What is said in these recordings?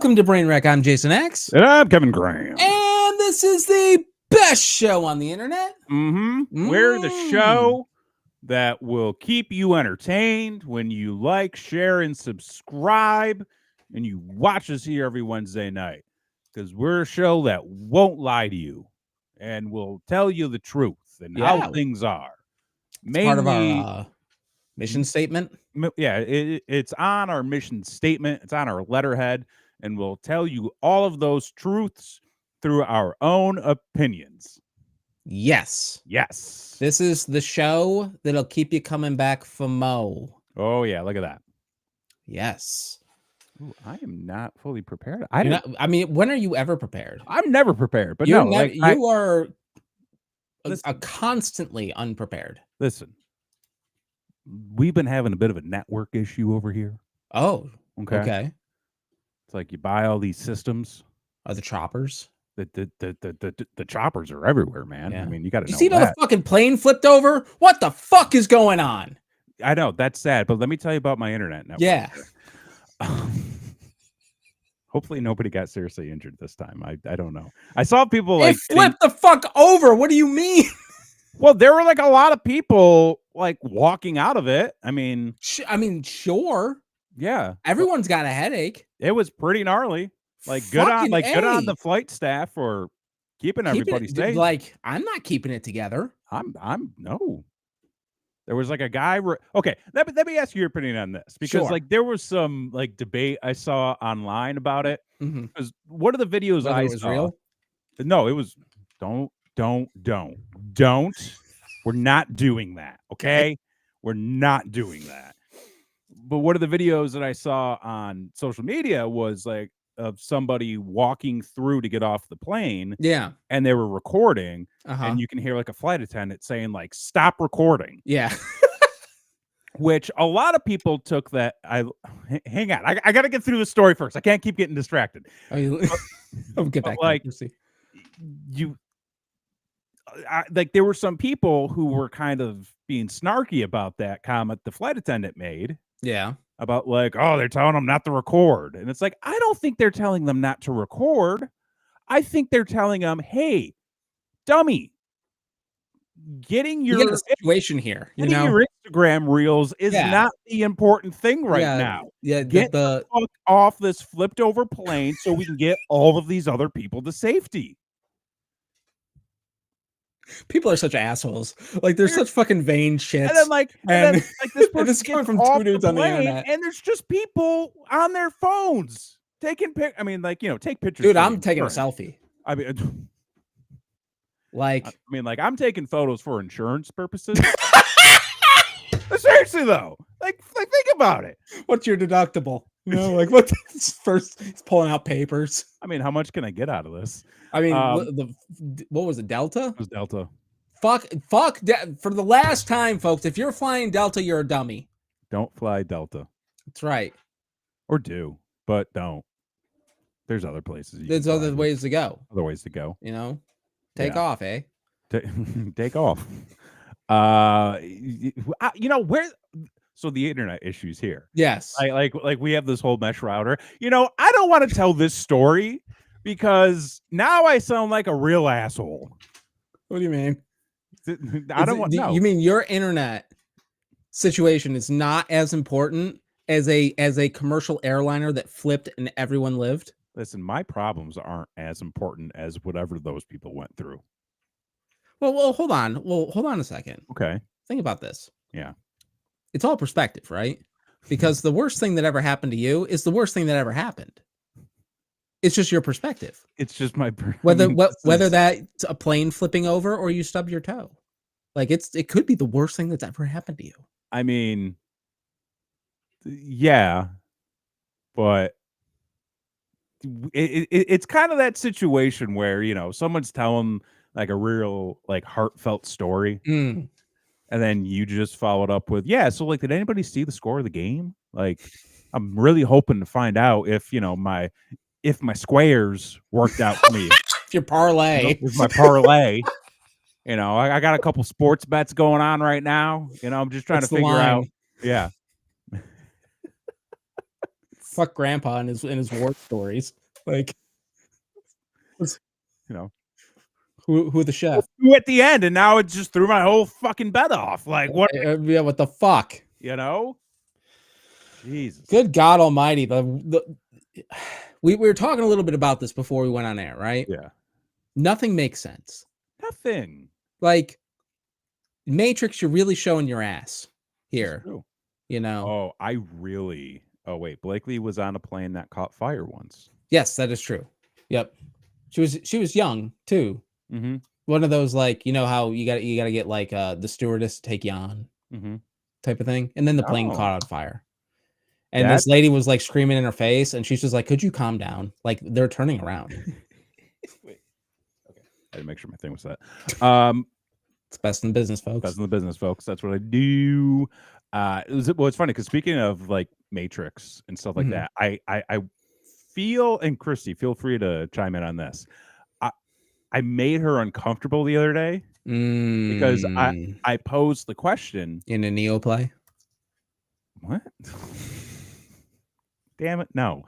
Welcome to Brainwreck. I'm Jason X. And I'm Kevin Graham. And this is the best show on the internet. We're the show that will keep you entertained when you like, share, and subscribe, and you watch us here every Wednesday night. Because we're a show that won't lie to you and will tell you the truth and how things are. It's part of our mission statement. Yeah, it's on our mission statement. It's on our letterhead. And we'll tell you all of those truths through our own opinions. Yes. Yes. This is the show that'll keep you coming back for more. Oh, yeah. Look at that. Yes. Ooh, I am not fully prepared. I mean, when are you ever prepared? I'm never prepared. But you are constantly unprepared. Listen, we've been having a bit of a network issue over here. Oh, okay. It's like you buy all these systems. Are the choppers? The choppers are everywhere, man. Yeah. I mean, you got to know. You see how the fucking plane flipped over? What the fuck is going on? I know, that's sad, but let me tell you about my internet network. Yeah. Hopefully nobody got seriously injured this time. I don't know. I saw people like flipped the fuck over. What do you mean? Well, there were like a lot of people like walking out of it. I mean, sure. Yeah. Everyone's got a headache. It was pretty gnarly. Like good on the flight staff for keeping everybody safe. Like I'm not keeping it together. No. There was like a guy. Okay, let me ask you your opinion on this because like there was some like debate I saw online about it. Because one of the videos I saw, real? No, it was don't. We're not doing that. Okay, we're not doing that. But one of the videos that I saw on social media was like of somebody walking through to get off the plane. Yeah. And they were recording and you can hear like a flight attendant saying like, stop recording. Yeah. Which a lot of people took that. Hang on. I got to get through the story first. I can't keep getting distracted. I'll get back. Like like there were some people who were kind of being snarky about that comment the flight attendant made. Yeah. About like, oh, they're telling them not to record. And it's like, I don't think they're telling them not to record. I think they're telling them, hey, dummy, getting your situation here, your Instagram reels is not the important thing right now. Yeah. Get the fuck off this flipped over plane so we can get all of these other people to safety. People are such assholes. Like they're such fucking vain shits. And then this person is coming from two dudes on the internet, and there's just people on their phones taking pic. I mean, like take pictures. Dude, I'm taking a selfie. I mean, I'm taking photos for insurance purposes. Seriously though, like think about it. What's your deductible? Like what? First, he's pulling out papers. I mean, how much can I get out of this? I mean, what was it? Delta? It was Delta. Fuck! For the last time, folks. If you're flying Delta, you're a dummy. Don't fly Delta. That's right. Or do, but don't. There's other places. There's other ways to go. Other ways to go. Take off, eh? Take off. Where? So the internet issues here. Yes. Like we have this whole mesh router. I don't want to tell this story because now I sound like a real asshole. What do you mean? I don't want to know. You mean your internet situation is not as important as a commercial airliner that flipped and everyone lived? Listen, my problems aren't as important as whatever those people went through. Well, hold on. Hold on a second. Okay. Think about this. Yeah. It's all perspective, right? Because the worst thing that ever happened to you is the worst thing that ever happened. It's just your perspective. It's just my whether that's a plane flipping over or you stub your toe. Like it could be the worst thing that's ever happened to you. I mean, yeah, but it's kind of that situation where someone's telling like a real like heartfelt story. And then you just followed up with, so like, did anybody see the score of the game? Like, I'm really hoping to find out if my squares worked out for me. Your parlay. With my parlay. I got a couple sports bets going on right now. I'm just trying to figure out. Yeah. Fuck grandpa and his war stories. Like, You know, who the chef? who at the end, and now it just threw my whole fucking bed off. Like, what? Yeah, what the fuck? You know, Jesus. Good God Almighty! We were talking a little bit about this before we went on air, right? Yeah. Nothing makes sense. Nothing. Like Matrix, you're really showing your ass here. You know. Oh, I really. Oh wait, Blakely was on a plane that caught fire once. Yes, that is true. Yep. She was young too. Mm-hmm. One of those, like, you know how you got to get like the stewardess to take you on type of thing, and then the plane caught on fire, and this lady was like screaming in her face, and she's just like, "Could you calm down?" Like they're turning around. Wait. Okay. I had to make sure my thing was set. It's best in business, folks. Best in the business, folks. That's what I do. It's funny because speaking of like Matrix and stuff like that, I feel, and Christy, feel free to chime in on this. I made her uncomfortable the other day because I posed the question in a Neo play. What? Damn it, no.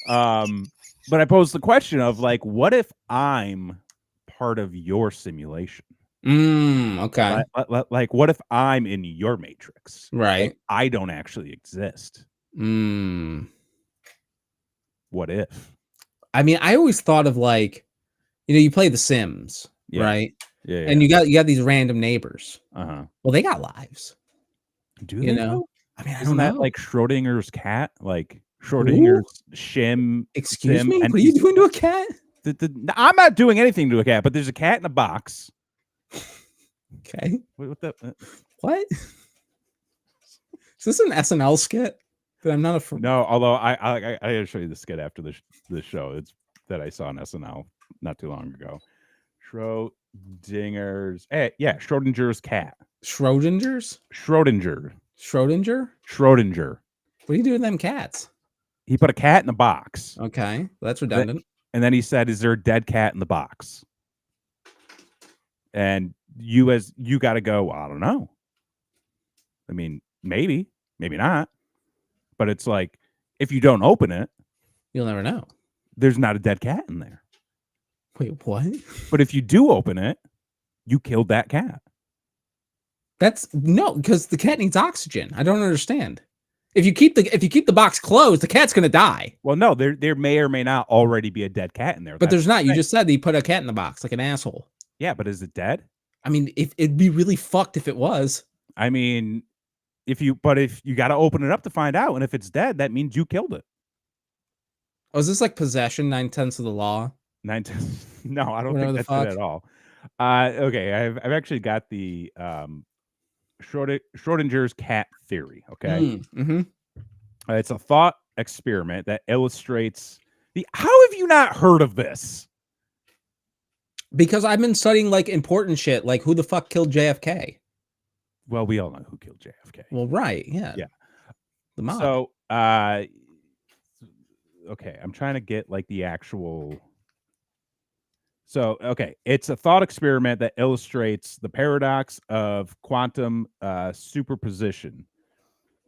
But I posed the question of like, what if I'm part of your simulation? Okay. Like, what if I'm in your Matrix? Right. Like, I don't actually exist. What if? I mean, I always thought of like, you know, you play The Sims, right? Yeah. And you got these random neighbors. Uh-huh. Well, they got lives. Do they know? I mean, I Isn't don't that know. like Schrodinger's cat? Like Schrodinger's shim. Excuse me? What are you doing to a cat? I'm not doing anything to a cat, but there's a cat in a box. Okay. What the? What? Is this an SNL skit? That I'm not a No, although I gotta show you the skit after the show. It's that I saw on SNL not too long ago. Schrodinger's cat. Schrodinger's? Schrodinger. What do you do with them cats? He put a cat in a box. Okay, that's redundant. And then he said, "Is there a dead cat in the box?" And you got to go, I don't know. I mean, maybe not. But it's like, if you don't open it, you'll never know. There's not a dead cat in there. Wait, what? But if you do open it, you killed that cat. Because the cat needs oxygen. I don't understand. If you keep the box closed, the cat's gonna die. Well, no, there may or may not already be a dead cat in there. But there's not. You just said that you put a cat in the box like an asshole. Yeah, but is it dead? I mean, it'd be really fucked if it was. I mean, if you got to open it up to find out, and if it's dead, that means you killed it. Oh, is this like possession, 9/10 of the law? 9/10? No, I don't think that's it at all. Okay, I've actually got the Schrodinger's cat theory. Okay, it's a thought experiment that illustrates the. How have you not heard of this? Because I've been studying like important shit, like who the fuck killed JFK. Well, we all know who killed JFK. Well, right, yeah. The mob. So, okay, I'm trying to get like the actual. So, okay, it's a thought experiment that illustrates the paradox of quantum superposition.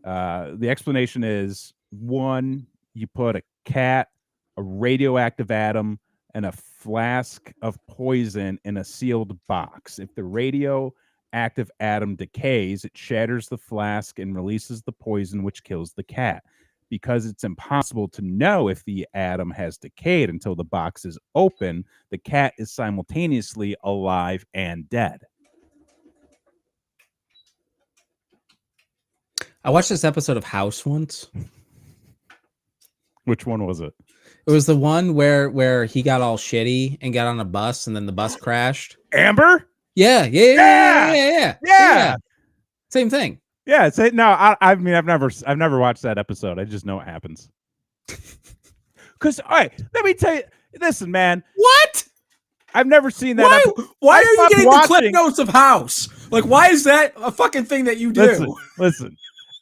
The explanation is, one, you put a cat, a radioactive atom, and a flask of poison in a sealed box. If the radioactive atom decays, it shatters the flask and releases the poison, which kills the cat. Because it's impossible to know if the atom has decayed until the box is open, the cat is simultaneously alive and dead. I watched this episode of House once. Which one was it? It was the one where he got all shitty and got on a bus and then the bus crashed. Amber? Yeah. Same thing. Yeah, I mean, I've never watched that episode. I just know it happens. Because, all right, let me tell you. Listen, man. What? I've never seen that. Why are you getting the clip notes of House? Like, why is that a fucking thing that you do? Listen.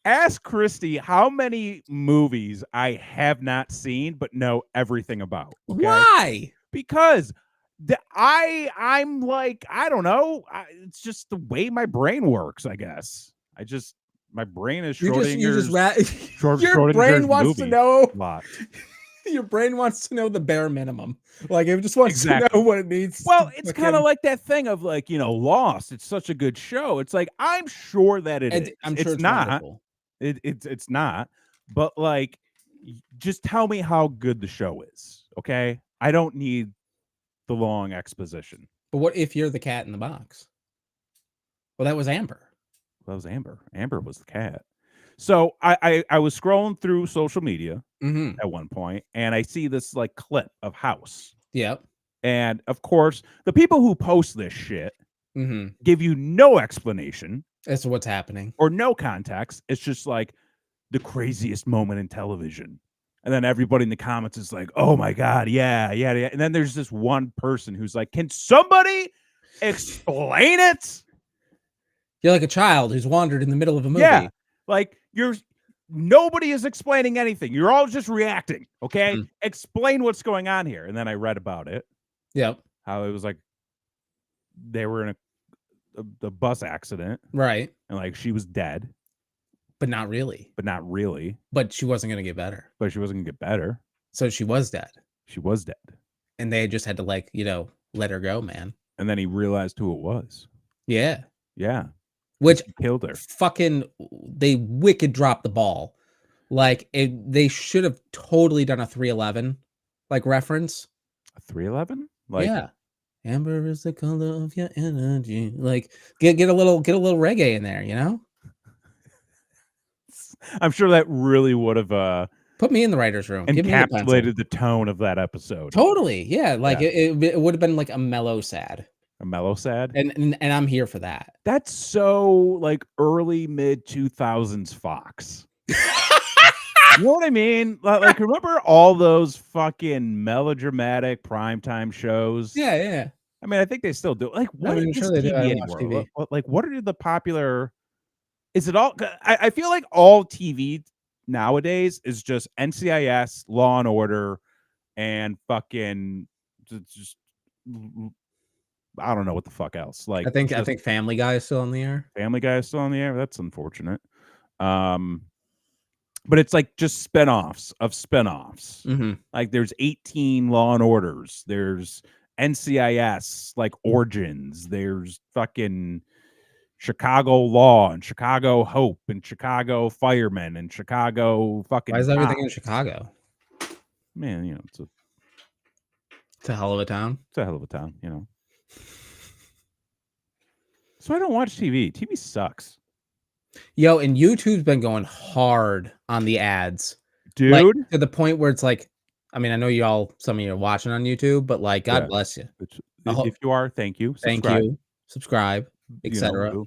Ask Christy how many movies I have not seen but know everything about. Okay? Why? Because I'm like, I don't know. It's just the way my brain works, I guess. I just My brain is Your Schrodinger's brain wants to movie know. lot. Your brain wants to know the bare minimum. Like it just wants to know what it needs. Well, it's kind of like that thing of like, Lost. It's such a good show. It's like I'm sure that it is. I'm sure it's not. wonderful. It's not. But like, just tell me how good the show is. Okay, I don't need the long exposition. But what if you're the cat in the box? Well, that was Amber. That was Amber. Amber was the cat. So I was scrolling through social media at one point, and I see this like clip of House. Yep. And of course, the people who post this shit give you no explanation as to what's happening or no context. It's just like the craziest moment in television. And then everybody in the comments is like, oh my God, yeah. And then there's this one person who's like, can somebody explain it? You're like a child who's wandered in the middle of a movie. Yeah. Like nobody is explaining anything. You're all just reacting. Okay. Explain what's going on here. And then I read about it. Yep. How it was like they were in a bus accident. Right. And like she was dead. But not really. But she wasn't going to get better. So she was dead. And they just had to let her go, man. And then he realized who it was. Yeah. Yeah. Which killed her. Fucking, they wicked dropped the ball. Like they should have totally done a 311 reference. A 311? Yeah. Amber is the color of your energy. Like get a little reggae in there, I'm sure that really would have put me in the writer's room. Encapsulated the tone of that episode. Totally. Yeah. It would have been like a mellow sad. A mellow sad? And I'm here for that. That's so like early mid 2000s Fox. You know what I mean? Like remember all those fucking melodramatic primetime shows? Yeah. I mean, I think they still do. Like, what is TV anymore? What are the popular? Is it all? I feel like all TV nowadays is just NCIS, Law and Order, and fucking just I don't know what the fuck else. Like, I think Family Guy is still on the air. Family Guy is still on the air. That's unfortunate. But it's like just spinoffs of spinoffs. Like there's 18 Law and Orders. There's NCIS, like Origins. There's fucking Chicago Law and Chicago Hope and Chicago Firemen and Chicago fucking. Why is everything in Chicago? Man, it's a hell of a town. It's a hell of a town, So I don't watch TV. TV sucks. Yo, and YouTube's been going hard on the ads, dude, to the point where it's like, I mean, I know some of you are watching on YouTube, but like, God bless you. If you are, thank you. Subscribe, etc.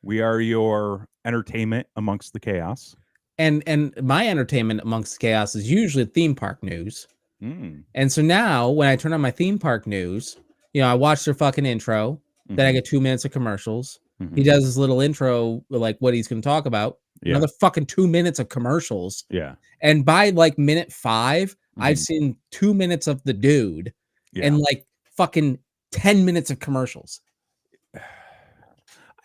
We are your entertainment amongst the chaos. And my entertainment amongst chaos is usually theme park news. And so now when I turn on my theme park news, I watch their fucking intro. Then I get 2 minutes of commercials. He does his little intro, like what he's going to talk about. Another fucking 2 minutes of commercials. Yeah. And by like minute 5, I've seen 2 minutes of the dude and like fucking 10 minutes of commercials.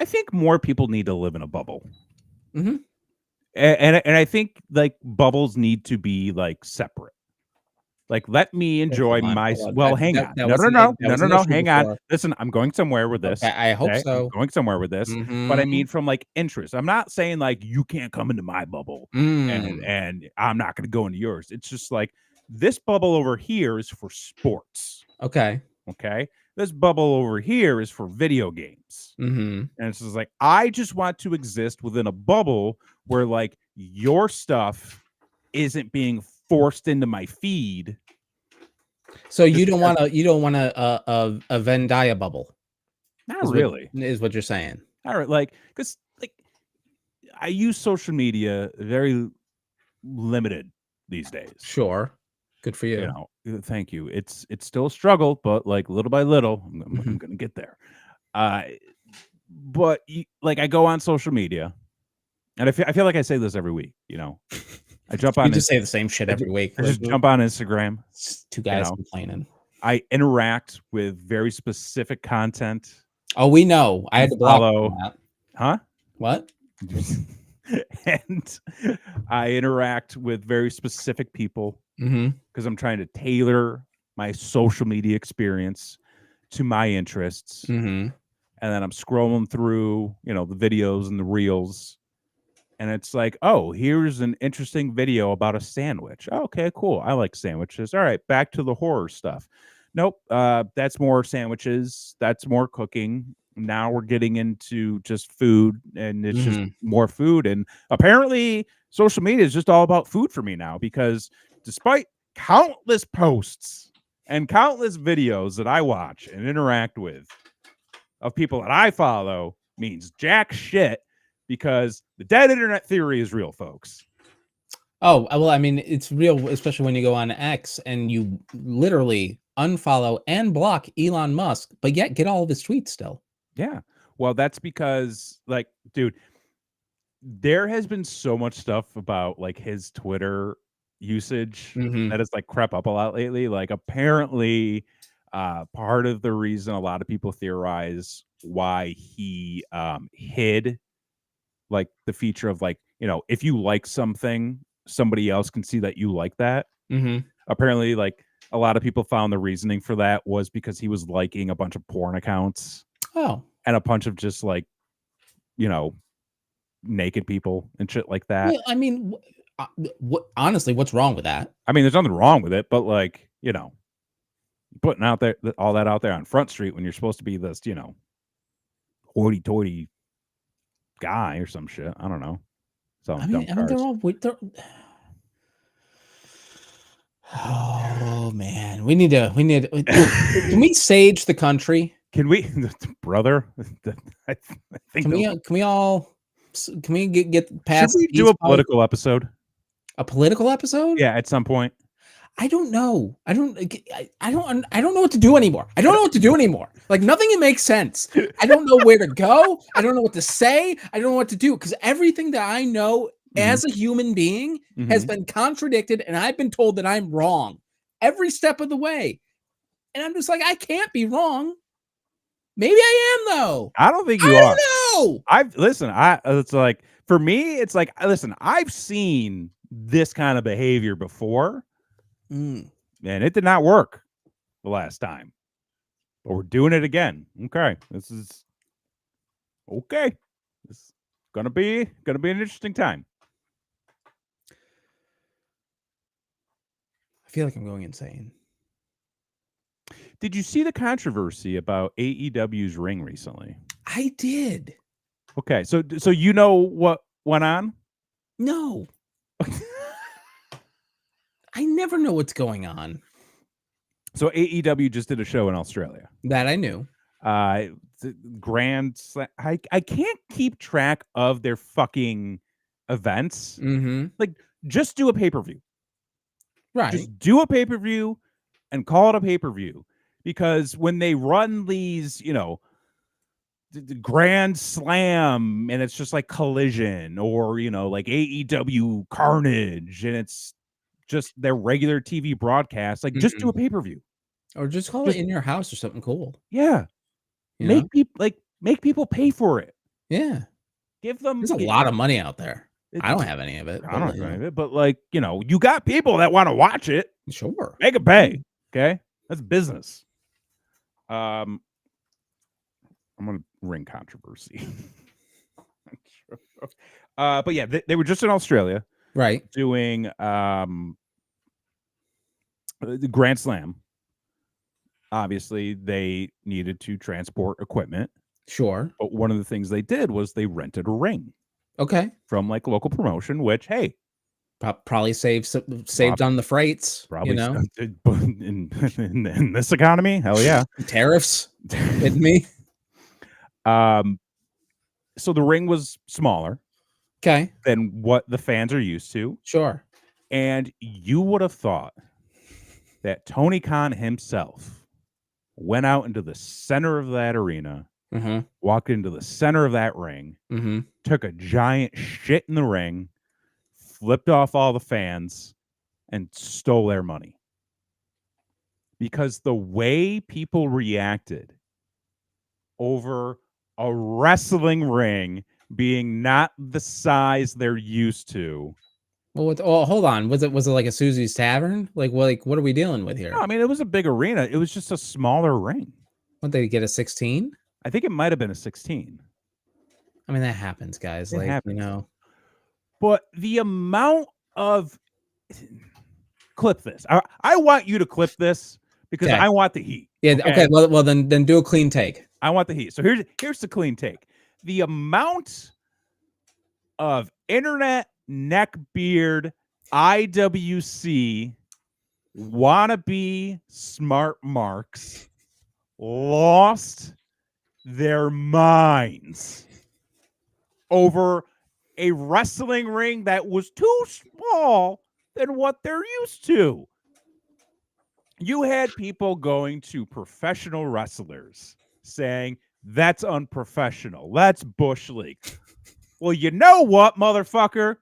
I think more people need to live in a bubble. And I think like bubbles need to be like separate. Like, let me enjoy my. Well, hang on. No. Hang on. Listen, I'm going somewhere with this. Okay, I hope so. I'm going somewhere with this. But I mean, from like interest. I'm not saying like you can't come into my bubble and I'm not going to go into yours. It's just like this bubble over here is for sports. Okay. This bubble over here is for video games. And it's just like I just want to exist within a bubble where like your stuff isn't being forced into my feed. So you don't want a Venn diagram bubble. Not really. Is what you're saying. All right, like cuz like I use social media very limited these days. Sure. Good for you. Thank you. It's still a struggle, but like little by little I'm going to get there. But like I go on social media and I feel like I say this every week, I jump on. You just say the same shit every week. I just jump on Instagram. It's two guys complaining. I interact with very specific content. Oh, we know. I had to block that. Huh? What? and I interact with very specific people because I'm trying to tailor my social media experience to my interests. And then I'm scrolling through, the videos and the reels. And it's like, oh, here's an interesting video about a sandwich. Okay, cool. I like sandwiches. All right, back to the horror stuff. Nope, that's more sandwiches. That's more cooking. Now we're getting into just food, and it's just more food. And apparently, social media is just all about food for me now, because despite countless posts and countless videos that I watch and interact with of people that I follow means jack shit, because the dead internet theory is real, folks. Oh, well, I mean, it's real, especially when you go on X and you literally unfollow and block Elon Musk, but yet get all of his tweets still. Yeah. Well, that's because, like, dude, there has been so much stuff about, like, his Twitter usage that has, like, crept up a lot lately. Like, apparently, part of the reason a lot of people theorize why he hid, like, the feature of, like, if you like something, somebody else can see that you like that. Apparently, like, a lot of people found the reasoning for that was because he was liking a bunch of porn accounts. Oh. And a bunch of just, like, naked people and shit like that. Well, I mean, honestly, what's wrong with that? I mean, there's nothing wrong with it, but, like, putting out there all that out there on Front Street when you're supposed to be this, hoity-toity guy or some shit. I don't know. I mean, they're all oh man, we need to. Can we sage the country? Can we, brother? I think can we get past? Should we do a political episode? A political episode? Yeah, at some point. I don't know. I don't know what to do anymore. I don't know what to do anymore. Like, nothing makes sense. I don't know where to go. I don't know what to say. I don't know what to do, because everything that I know as a human being has been contradicted, and I've been told that I'm wrong every step of the way. And I'm just like, I can't be wrong. Maybe I am, though. I don't think you are. No. It's like, for me, it's like, listen, I've seen this kind of behavior before. And it did not work the last time, but we're doing it again. Okay, this is gonna be an interesting time. I feel like I'm going insane. Did you see the controversy about AEW's Ring recently? I did. Okay, so you know what went on? No. I never know what's going on. So AEW just did a show in Australia. That I knew. The I can't keep track of their fucking events. Like, just do a pay-per-view. Right. Just do a pay-per-view and call it a pay-per-view. Because when they run these, the Grand Slam, and it's just like Collision, or, like AEW Carnage, and it's just their regular TV broadcast, like, just do a pay-per-view. Or just call it in your house or something cool. Yeah. Make people pay for it. Yeah. Give them. There's a lot of money out there. I don't have any of it. I don't have any of it, but, like, you got people that want to watch it. Sure. Make it pay. Okay? That's business. I'm gonna ring controversy. But yeah, they were just in Australia, right, doing the Grand Slam. Obviously, they needed to transport equipment. Sure. But one of the things they did was they rented a ring. Okay. From, like, local promotion, which, hey, probably saved on the freights. Probably, in this economy, hell yeah. Tariffs. Kidding me? So the ring was smaller. Okay. Than what the fans are used to. Sure. And you would have thought that Tony Khan himself went out into the center of that arena, walked into the center of that ring, took a giant shit in the ring, flipped off all the fans, and stole their money. Because the way people reacted over a wrestling ring being not the size they're used to. Well, hold on. Was it like a Susie's Tavern? Like what are we dealing with here? No, I mean, it was a big arena. It was just a smaller ring. What, they get a 16? I think it might have been a 16. I mean, that happens, guys. It happens. You know. But the amount of clip this. I want you to clip this because I want the heat. Yeah. Okay. Well, then do a clean take. I want the heat. So here's the clean take. The amount of internet neckbeard IWC wannabe smart marks lost their minds over a wrestling ring that was too small than what they're used to. You had people going to professional wrestlers saying, that's unprofessional. That's Bush League. Well, you know what, motherfucker?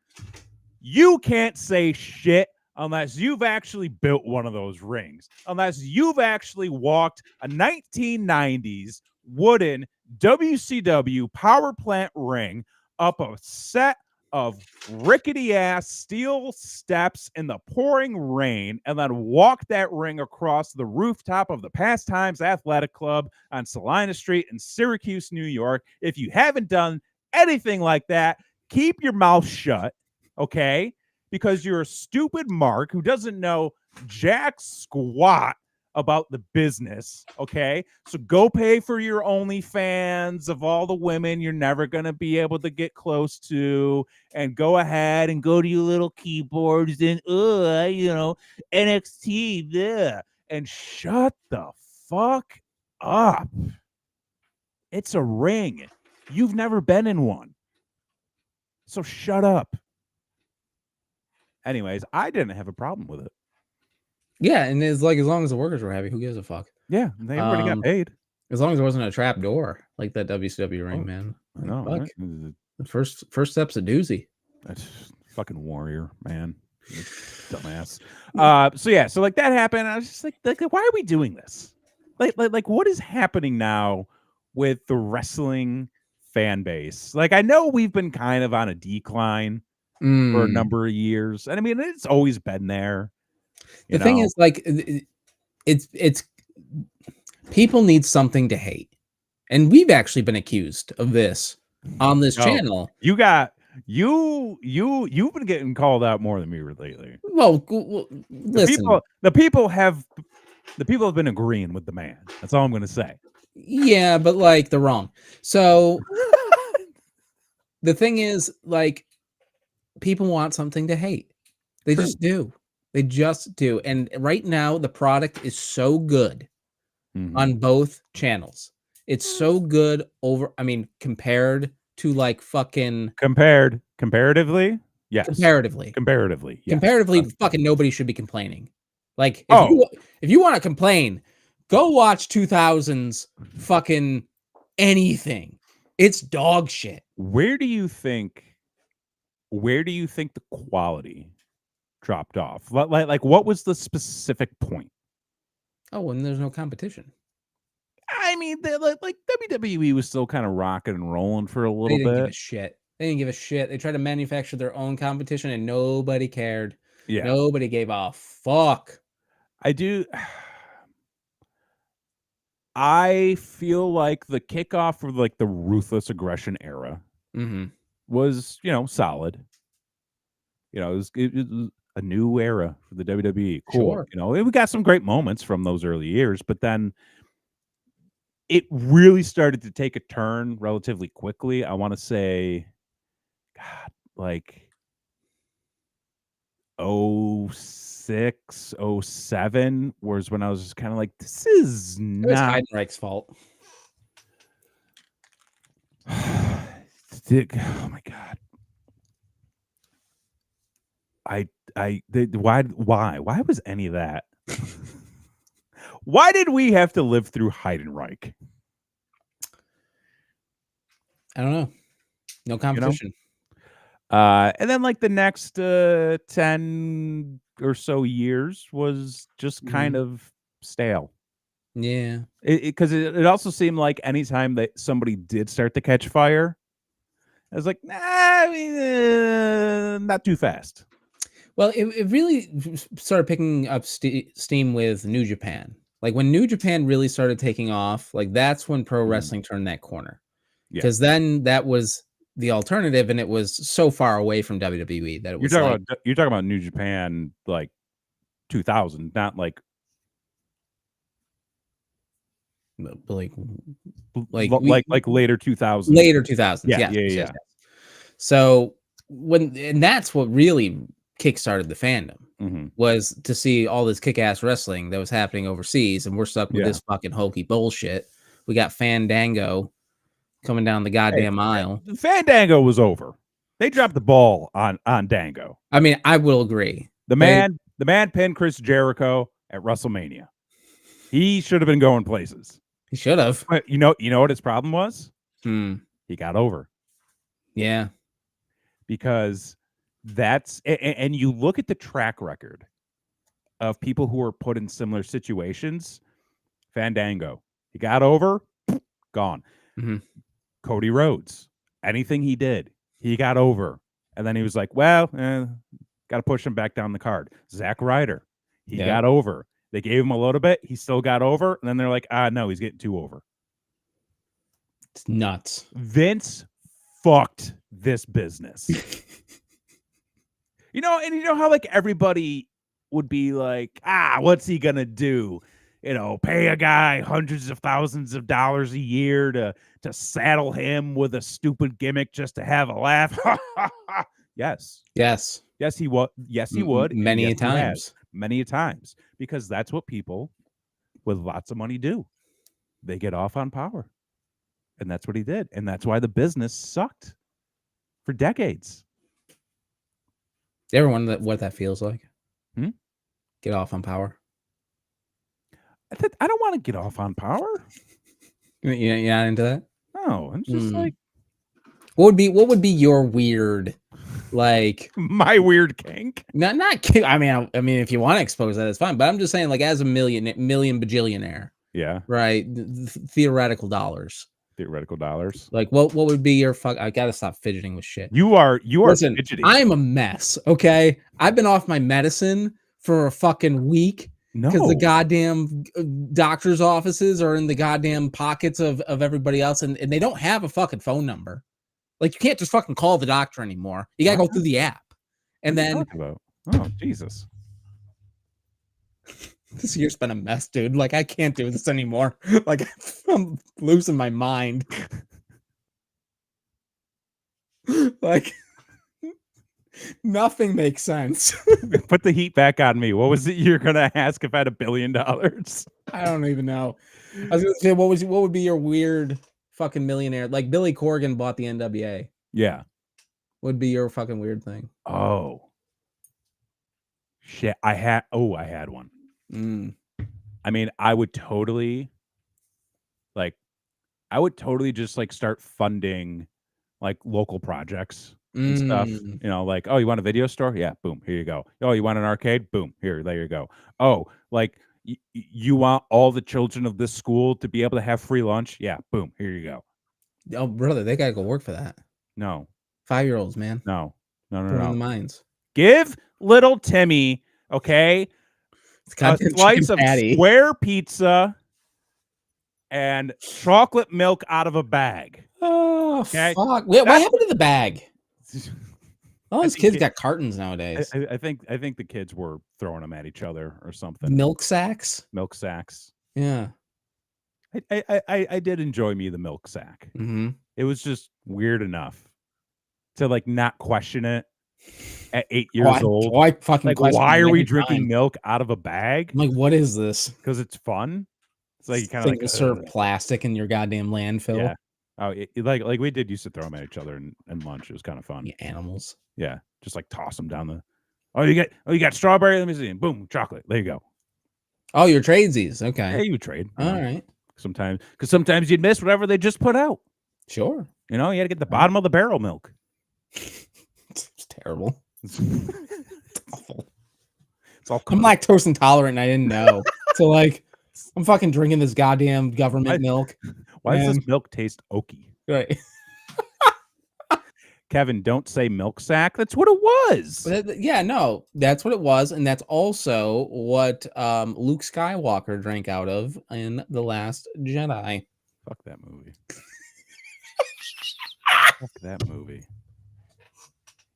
You can't say shit unless you've actually built one of those rings, unless you've actually walked a 1990s wooden WCW power plant ring up a set of rickety-ass steel steps in the pouring rain and then walk that ring across the rooftop of the Pastimes Athletic Club on Salina Street in Syracuse, New York. If you haven't done anything like that, keep your mouth shut, okay? Because you're a stupid mark who doesn't know jack squat about the business, okay? So go pay for your OnlyFans of all the women you're never going to be able to get close to, and go ahead and go to your little keyboards and, NXT, yeah, and shut the fuck up. It's a ring. You've never been in one. So shut up. Anyways, I didn't have a problem with it. Yeah, and it's like, as long as the workers were happy, who gives a fuck? Yeah, they already got paid. As long as there wasn't a trap door like that WCW ring, man. I know. Right? The first step's a doozy. That's fucking warrior, man. Dumbass. So like that happened. I was just like, why are we doing this? Like what is happening now with the wrestling fan base? Like, I know we've been kind of on a decline for a number of years, and I mean, it's always been there. The thing is, like, it's people need something to hate, and we've actually been accused of this on this channel. You've been getting called out more than me lately. Well, listen, the people have been agreeing with the man. That's all I'm going to say. Yeah, but like, they're wrong. So the thing is, like, people want something to hate. They just do. They just do. And right now, the product is so good on both channels. It's so good compared to like fucking comparatively. Yes. Comparatively. Yes. Comparatively, fucking nobody should be complaining. Like, if you want to complain, go watch 2000s fucking anything. It's dog shit. Where do you think the quality dropped off? Like what was the specific point? Oh, and there's no competition. I mean, like WWE was still kind of rocking and rolling for a little bit. Give a shit. They didn't give a shit. They tried to manufacture their own competition, and nobody cared. Yeah, nobody gave a fuck. I feel like the kickoff of like the Ruthless Aggression era was, solid. It was a new era for the WWE. Cool. Sure. We got some great moments from those early years, but then it really started to take a turn relatively quickly. I want to say, God, like 06, 07 was when I was just kind of like, this is not Heidenreich's fault. Oh my God. Why was any of that? Why did we have to live through Heidenreich? I don't know. No competition. And then like the next 10 or so years was just kind of stale. Yeah. Because it also seemed like anytime that somebody did start to catch fire, I was like, nah, I mean, not too fast. Well, it really started picking up steam with New Japan. Like when New Japan really started taking off, like that's when pro wrestling turned that corner. Yeah. Because then that was the alternative, and it was so far away from WWE that it was you're talking about New Japan like 2000, not like like later 2000s. Later 2000s. Yeah, Yes. So and that's what really kickstarted the fandom was to see all this kick-ass wrestling that was happening overseas, and we're stuck with this fucking hokey bullshit. We got Fandango coming down the goddamn aisle. Fandango was over. They dropped the ball on Dango. I mean, I will agree. The man pinned Chris Jericho at WrestleMania. He should have been going places. He should have. But you know what his problem was? He got over. Yeah. Because and you look at the track record of people who were put in similar situations. Fandango, he got over, gone. Cody Rhodes, anything he did, he got over. And then he was like, well, got to push him back down the card. Zack Ryder, he got over. They gave him a little bit. He still got over. And then they're like, no, he's getting too over. It's nuts. Vince fucked this business. And you know how like everybody would be like, what's he going to do? Pay a guy hundreds of thousands of dollars a year to saddle him with a stupid gimmick just to have a laugh. Yes, he would. Yes, he would. Many times, because that's what people with lots of money do. They get off on power, and that's what he did, and that's why the business sucked for decades. You ever wonder what that feels like? Get off on power. I don't want to get off on power. You're not into that? No, I'm just like, what would be your weird, like my weird kink? Not kink. I mean, if you want to expose that, it's fine. But I'm just saying, like, as a million bajillionaire, right? Theoretical dollars. Like, what would be your fuck? I gotta stop fidgeting with shit. You are Listen, fidgeting. I'm a mess. Okay, I've been off my medicine for a fucking week. Because the goddamn doctor's offices are in the goddamn pockets of everybody else, and they don't have a fucking phone number. Like, you can't just fucking call the doctor anymore. You gotta go through the app. And then oh Jesus. This year's been a mess, dude. Like, I can't do this anymore. Like, I'm losing my mind. Like, nothing makes sense. Put the heat back on me. What was it you're gonna ask if I had $1 billion? I don't even know. I was gonna say, what would be your weird fucking millionaire? Like Billy Corgan bought the NWA. Yeah. Would be your fucking weird thing. Oh. Shit. I had one. I mean, I would totally just like start funding like local projects and stuff, like, oh, you want a video store? Yeah, boom, here you go. Oh, you want an arcade? Boom, there you go. Oh, like you want all the children of this school to be able to have free lunch? Yeah, boom, here you go. Oh, brother, they gotta go work for that. No. 5-year-olds, man. No. Put them in the mines. Give little Timmy, okay, a slice of square pizza and chocolate milk out of a bag. Oh, okay? Fuck. Wait, what happened to the bag? All these kids got cartons nowadays. I think the kids were throwing them at each other or something. Milk sacks. Yeah. I did enjoy me the milk sack. It was just weird enough to like not question it at 8 years old. I fucking like, why are we drinking milk out of a bag? I'm like, what is this? Because it's fun. It's like you kind of like serve plastic in your goddamn landfill. Yeah. Oh, like we did used to throw them at each other and lunch. It was kind of fun. You animals. Yeah, just like toss them down the. Oh, you got strawberry. Let me see. And boom, chocolate. There you go. Oh, you're tradesies. Okay. Yeah, you would trade. All right. Sometimes you'd miss whatever they just put out. Sure. You had to get the bottom of the barrel milk. It's terrible. It's awful. I'm lactose intolerant and I didn't know. So like, I'm fucking drinking this goddamn government milk. Why does this milk taste oaky? Right. Kevin, don't say milk sack. That's what it was. Yeah, no, that's what it was, and that's also what Luke Skywalker drank out of in The Last Jedi. Fuck that movie. Fuck that movie.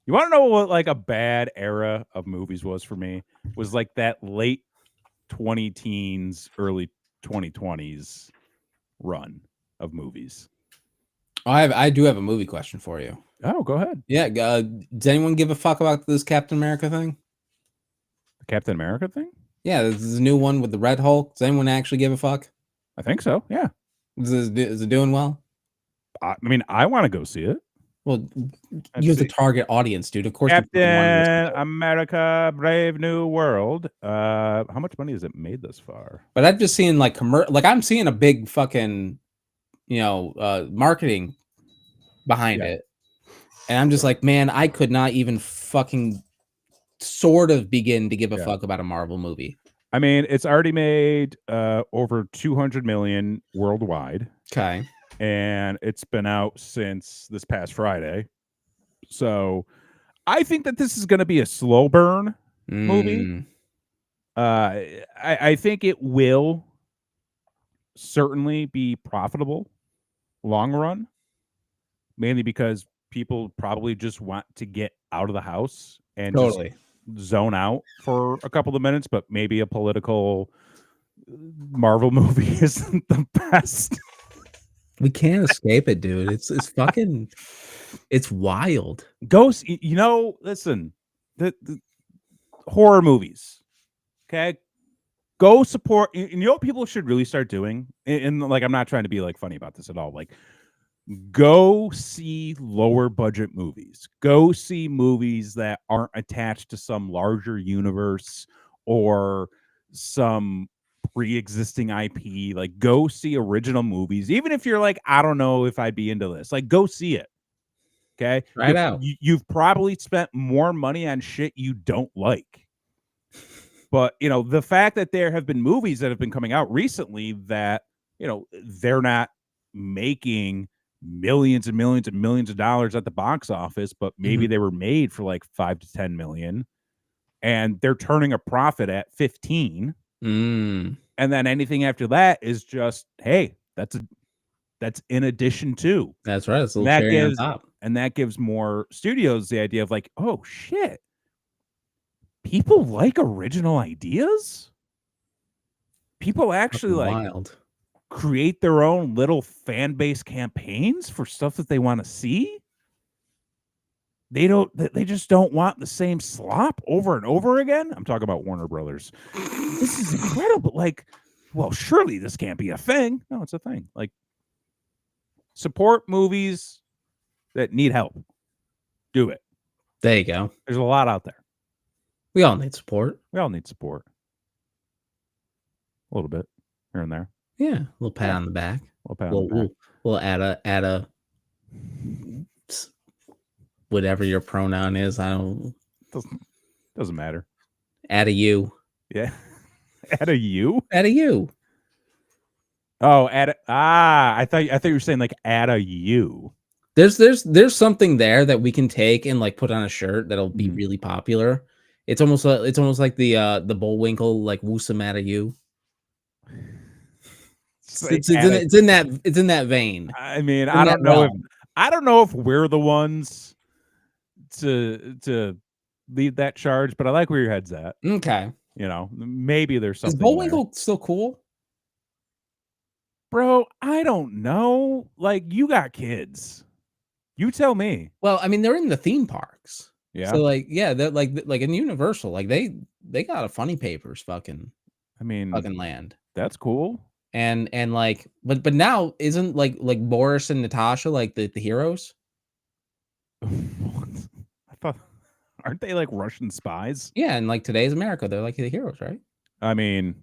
You want to know what like a bad era of movies was for me? Was like that late 20-teens, early 2020s run of movies. I do have a movie question for you. Oh, go ahead. Yeah, does anyone give a fuck about this Captain America thing? The Captain America thing? Yeah, this is a new one with the Red Hulk. Does anyone actually give a fuck? I think so. Yeah. Is it doing well? I mean, I want to go see it. Well, you're the target audience, dude. Of course, Captain America: Brave New World. How much money has it made thus far? But I'm just seeing like I'm seeing a big fucking, marketing behind it, and I'm just like, man, I could not even fucking sort of begin to give a fuck about a Marvel movie. I mean, it's already made over 200 million worldwide. Okay. And it's been out since this past Friday. So I think that this is going to be a slow burn movie. I think it will certainly be profitable long run, mainly because people probably just want to get out of the house and just zone out for a couple of minutes, but maybe a political Marvel movie isn't the best. We can't escape it, dude. It's fucking, it's wild. Ghost, listen, the horror movies, okay? Go support. You know what people should really start doing? And like, I'm not trying to be like funny about this at all. Like, go see lower budget movies. Go see movies that aren't attached to some larger universe or some pre-existing IP. Like, go see original movies. Even if you're like, I don't know if I'd be into this. Like, go see it. Okay? Right out. You've probably spent more money on shit you don't like. But, the fact that there have been movies that have been coming out recently that, they're not making millions and millions and millions of dollars at the box office, but maybe they were made for like 5 to 10 million and they're turning a profit at 15. And then anything after that is just, hey, that's in addition to. That's right. It's a little cherry on top. And that gives more studios the idea of like, oh shit, people like original ideas. People actually wild. Create their own little fan base campaigns for stuff that they want to see. They just don't want the same slop over and over again. I'm talking about Warner Brothers. This is incredible. Like, well, surely this can't be a thing. No, it's a thing. Like, support movies that need help. Do it. There you go. There's a lot out there. We all need support. We all need support. A little bit here and there. Yeah, a little pat on the back. We'll add a whatever your pronoun is. I don't. Doesn't matter. Add a you. Yeah. Add a you. Add a you. Oh, I thought you were saying like add a you. There's something there that we can take and like put on a shirt that'll be really popular. It's almost like the Bullwinkle like woosum at a you. It's in that vein. I mean, I don't know if we're the ones to lead that charge, but I like where your head's at. Okay. Maybe there's something. Is Bullwinkle still cool? Bro, I don't know. Like, you got kids. You tell me. Well, I mean, they're in the theme parks. Yeah. So they're like in Universal, like they got a Funny Papers fucking land. That's cool. And like, but now isn't like Boris and Natasha like the heroes? I thought, aren't they like Russian spies? Yeah, and like today's America, they're like the heroes, right? I mean,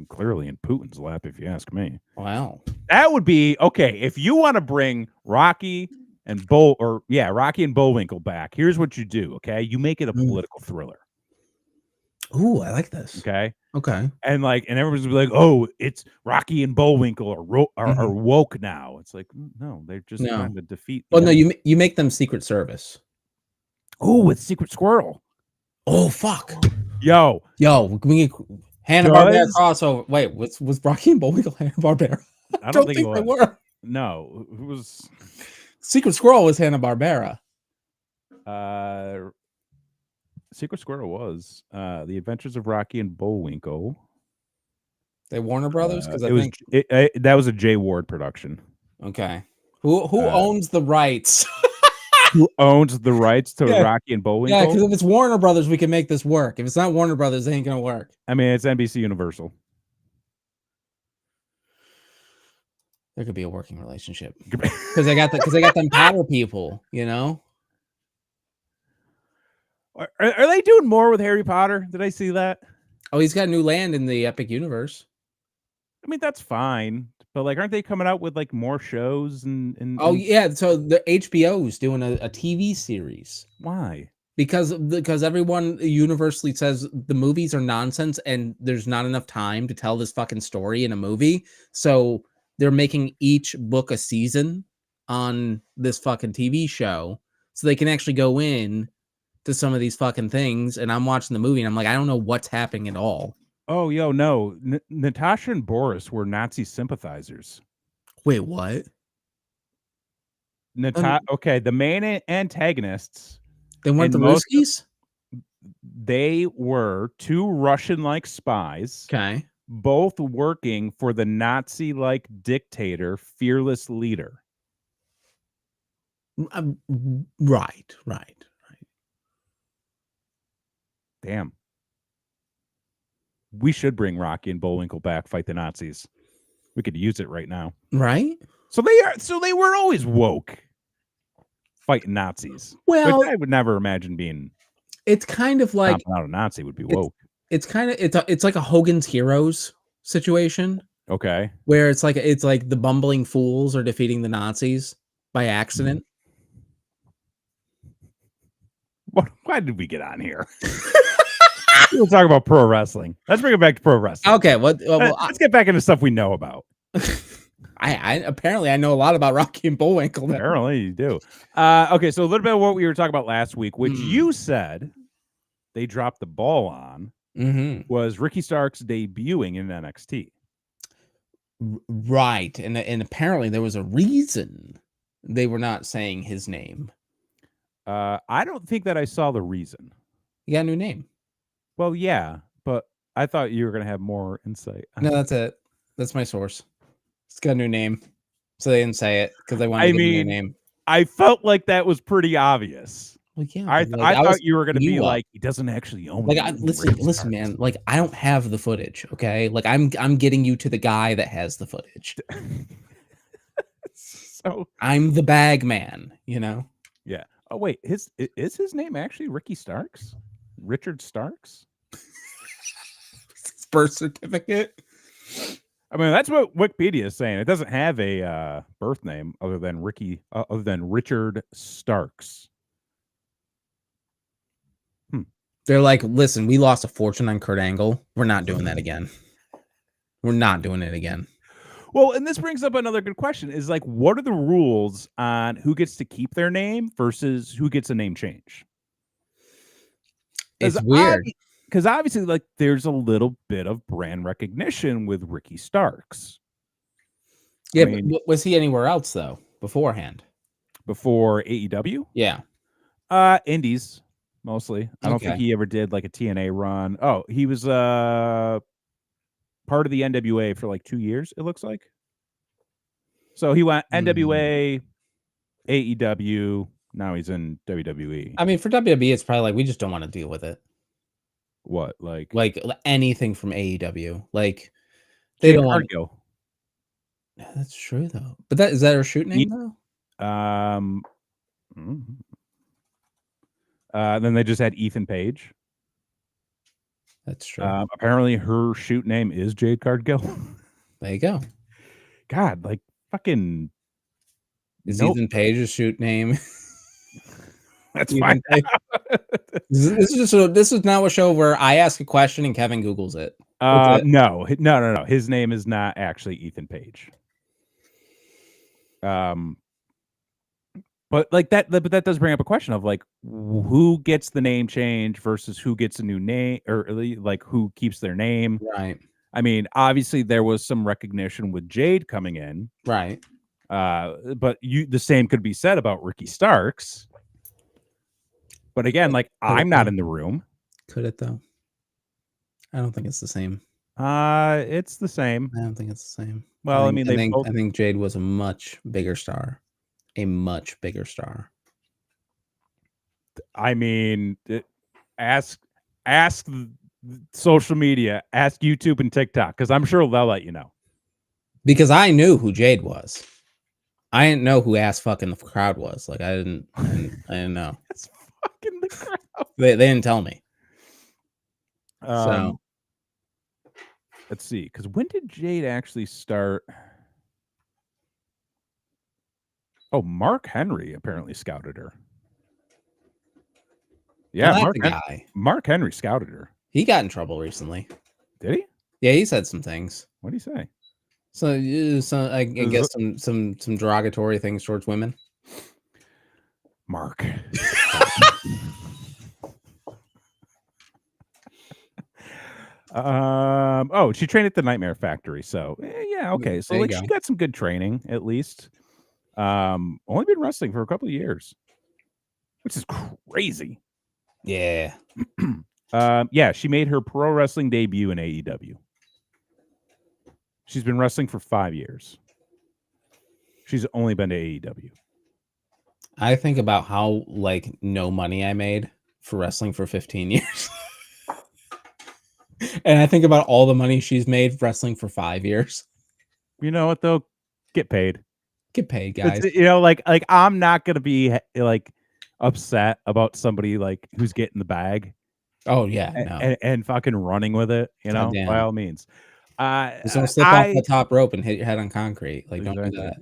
clearly in Putin's lap, if you ask me. Wow, that would be okay if you want to bring Rocky and Bullwinkle back. Here's what you do. Okay, you make it a political thriller. Ooh, I like this. Okay. Okay. And everyone's like, oh, it's Rocky and Bullwinkle are woke now. It's like, no, they're just trying to defeat the Well, no, you make them Secret Service. Oh, with Secret Squirrel. Oh, fuck. Yo, we Hanna-Barbera crossover. Wait, was Rocky and Bullwinkle Hanna-Barbera? I don't think they were. No, it was Secret Squirrel was Hanna-Barbera. Secret Squirrel was The Adventures of Rocky and Bullwinkle. They Warner Brothers, because that was a Jay Ward production. Okay, who owns the rights? Who owns the rights to Rocky and Bullwinkle? Yeah, because if it's Warner Brothers, we can make this work. If it's not Warner Brothers, it ain't gonna work. I mean, it's NBC Universal. There could be a working relationship because they got them Potter people, you know. Are they doing more with Harry Potter? Did I see that? Oh, he's got new land in the Epic Universe. I mean, that's fine, but aren't they coming out with more shows and Oh yeah, so the HBO's doing a TV series. Why? Because everyone universally says the movies are nonsense and there's not enough time to tell this fucking story in a movie. So they're making each book a season on this fucking TV show so they can actually go in to some of these fucking things. And I'm watching the movie and I'm like, I don't know what's happening at all. Oh, yo, no. Natasha and Boris were Nazi sympathizers. Wait, what? Okay, the main antagonists. They weren't the Ruskies? They were two Russian-like spies. Okay. Both working for the Nazi-like dictator, fearless leader. Right. Damn. We should bring Rocky and Bullwinkle back, fight the Nazis. We could use it right now. Right? So they were always woke. Fighting Nazis. Well, I would never imagine being. It's kind of like not a Nazi would be woke. It's like a Hogan's Heroes situation. Okay. Where it's like the bumbling fools are defeating the Nazis by accident. Why did we get on here? We'll talk about pro wrestling. Let's bring it back to pro wrestling. Okay. Let's get back into stuff we know about. I apparently I know a lot about Rocky and Bullwinkle. Apparently you do. Okay, so a little bit of what we were talking about last week, which you said they dropped the ball on, was Ricky Starks debuting in NXT. Right, and apparently there was a reason they were not saying his name. I don't think that I saw the reason. He got a new name. Well, yeah, but I thought you were going to have more insight. No, that's it. That's my source. It's got a new name, so they didn't say it because they wanted to give a new name. I felt like that was pretty obvious. Well, yeah, I thought you were going to be like, he doesn't actually own. Listen, man. I don't have the footage. Okay, I'm getting you to the guy that has the footage. So I'm the bag man. You know. Yeah. Oh wait, is his name actually Ricky Starks? Richard Starks? His birth certificate. I mean, that's what Wikipedia is saying. It doesn't have a birth name other than Richard Starks. They're like, listen, we lost a fortune on Kurt Angle. We're not doing that again. We're not doing it again. Well, and this brings up another good question: is what are the rules on who gets to keep their name versus who gets a name change? It's weird. Because obviously, there's a little bit of brand recognition with Ricky Starks. Yeah, but was he anywhere else though beforehand? Before AEW? Yeah. Indies mostly. I don't think he ever did a TNA run. Oh, he was part of the NWA for 2 years. It looks like. So he went NWA, AEW. Now he's in WWE. I mean, for WWE, it's probably we just don't want to deal with it. What anything from AEW? They don't want. That's true though. But is that her shoot name though? Then they just had Ethan Page. That's true. Apparently, her shoot name is Jade Cargill. There you go. God, fucking. Is Ethan Page's shoot name? That's fine. This is now a show where I ask a question and Kevin Googles it. No. His name is not actually Ethan Page. But like that, but that does bring up a question of like who gets the name change versus who gets a new name, or like who keeps their name. Right. I mean, obviously there was some recognition with Jade coming in. Right. But the same could be said about Ricky Starks. But again, like I'm not in the room. Could it though? I don't think it's the same. It's the same. I don't think it's the same. Well, I mean, I think Jade was a much bigger star. A much bigger star. I mean, ask social media, ask YouTube and TikTok, because I'm sure they'll let you know. Because I knew who Jade was. I didn't know who ass fucking the crowd was. Like I didn't know. Ass fucking the crowd. They didn't tell me. So let's see, because when did Jade actually start? Oh, Mark Henry apparently scouted her. Yeah, Mark Henry scouted her. He got in trouble recently. Did he? Yeah, he said some things. What did he say? So I guess some derogatory things towards women. Mark. Oh, she trained at the Nightmare Factory, so yeah, okay. So like she got some good training at least. Only been wrestling for a couple of years, which is crazy. Yeah. Yeah, she made her pro wrestling debut in AEW. She's been wrestling for 5 years. She's only been to AEW. I think about how like no money I made for wrestling for 15 years. And I think about all the money she's made wrestling for 5 years. You know what though? Get paid. Get paid, guys. You know, like I'm not gonna be like upset about somebody like who's getting the bag. Oh yeah, and fucking running with it. You know, by all means. Just don't slip off the top rope and hit your head on concrete. Like exactly. Don't do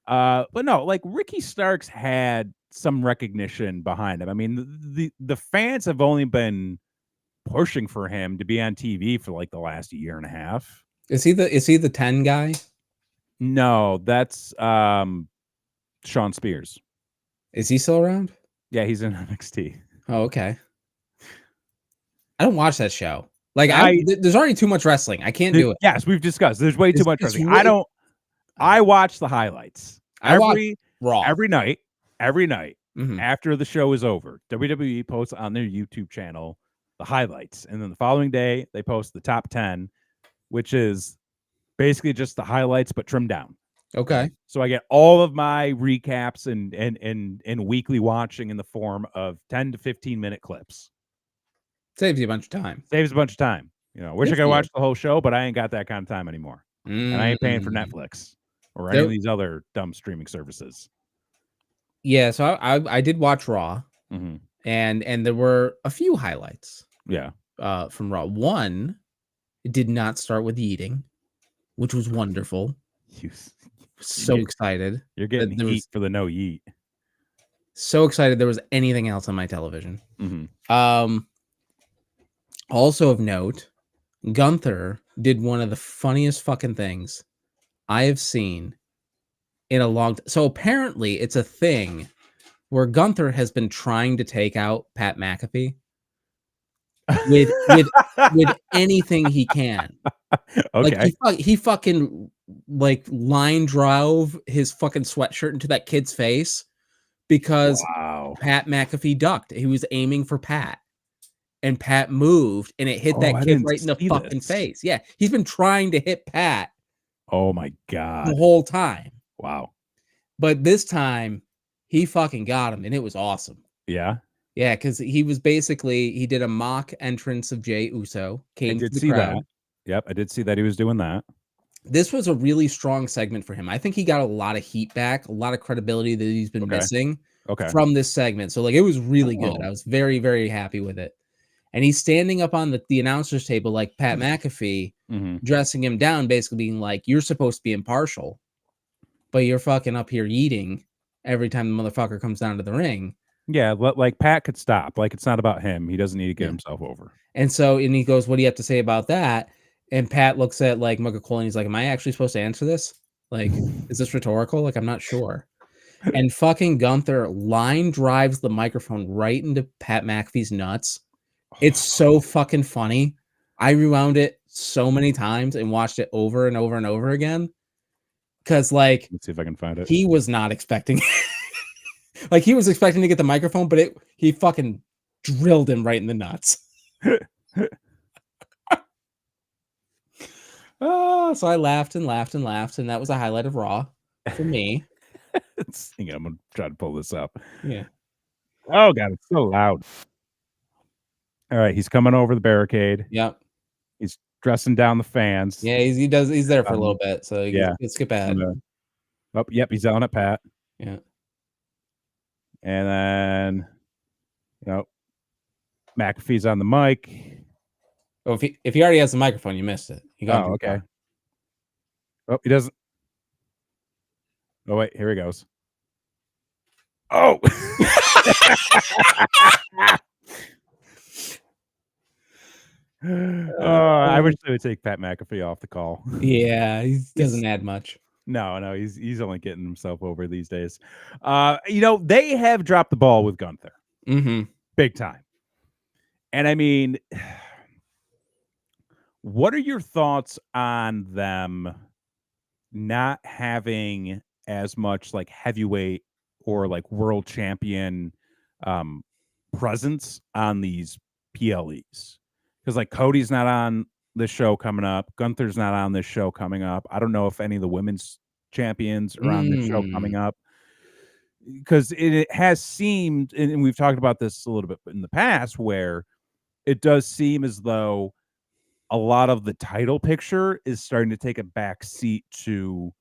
that. But no, like Ricky Starks had some recognition behind him. I mean, the fans have only been pushing for him to be on TV for like the last year and a half. Is he the 10 guy? No, that's Sean Spears. Is he still around? Yeah, he's in NXT. Oh, okay. I don't watch that show. Like there's already too much wrestling. I can't do it. Yes, we've discussed. There's way too much wrestling. Really, I watch the highlights. I watch Raw every night. After the show is over, WWE posts on their YouTube channel the highlights, and then the following day they post the top 10, which is basically just the highlights but trimmed down. Okay. So I get all of my recaps and weekly watching in the form of 10 to 15 minute clips. Saves you a bunch of time. Saves a bunch of time. You know, wish I could watch the whole show, but I ain't got that kind of time anymore. And I ain't paying for Netflix or any of these other dumb streaming services. Yeah, so I did watch Raw, and there were a few highlights. Yeah. From Raw. One, it did not start with eating, which was wonderful. So excited. You're getting heat for the no yeet. So excited there was anything else on my television. Also of note, Gunther did one of the funniest fucking things I have seen in a long time. So apparently it's a thing where Gunther has been trying to take out Pat McAfee with anything he can. Okay. Like he fucking like line drove his fucking sweatshirt into that kid's face because Pat McAfee ducked. He was aiming for Pat. And Pat moved, and it hit that kid right in the fucking face. Yeah, he's been trying to hit Pat. Oh my god, the whole time. Wow. But this time, he fucking got him, and it was awesome. Yeah, yeah, because he did a mock entrance of Jey Uso. I did see that. Yep, I did see that he was doing that. This was a really strong segment for him. I think he got a lot of heat back, a lot of credibility that he's been missing from this segment. So like, it was really good. I was very, very happy with it. And he's standing up on the announcer's table like Pat McAfee, dressing him down, basically being like, you're supposed to be impartial, but you're fucking up here eating every time the motherfucker comes down to the ring. Yeah, like Pat could stop. Like it's not about him. He doesn't need to get himself over. And so, and he goes, "What do you have to say about that?" And Pat looks at like Michael Cole and he's like, "Am I actually supposed to answer this? Like, is this rhetorical? Like, I'm not sure." And fucking Gunther line drives the microphone right into Pat McAfee's nuts. It's so fucking funny. I rewound it so many times and watched it over and over and over again. Cause like, let's see if I can find it. He was not expecting like he was expecting to get the microphone, but he fucking drilled him right in the nuts. Oh, so I laughed and laughed and laughed, and that was a highlight of Raw for me. Hang on, I'm gonna try to pull this up. Yeah. Oh god, it's so loud. All right, he's coming over the barricade. Yep. He's dressing down the fans. Yeah, he's there for a little bit, so yeah, let's skip ahead. Oh, yep, he's yelling at Pat. Yeah. And then, McAfee's on the mic. Oh, if he already has the microphone, you missed it. Oh, okay. Oh, he doesn't. Oh, wait, here he goes. Oh! I wish they would take Pat McAfee off the call. Yeah, he doesn't add much. No, he's only getting himself over these days. They have dropped the ball with Gunther. Mm-hmm. Big time. And I mean, what are your thoughts on them not having as much like heavyweight or like world champion presence on these PLEs? Because like Cody's not on this show coming up. Gunther's not on this show coming up. I don't know if any of the women's champions are on this show coming up. Because it has seemed, and we've talked about this a little bit in the past, where it does seem as though a lot of the title picture is starting to take a back seat to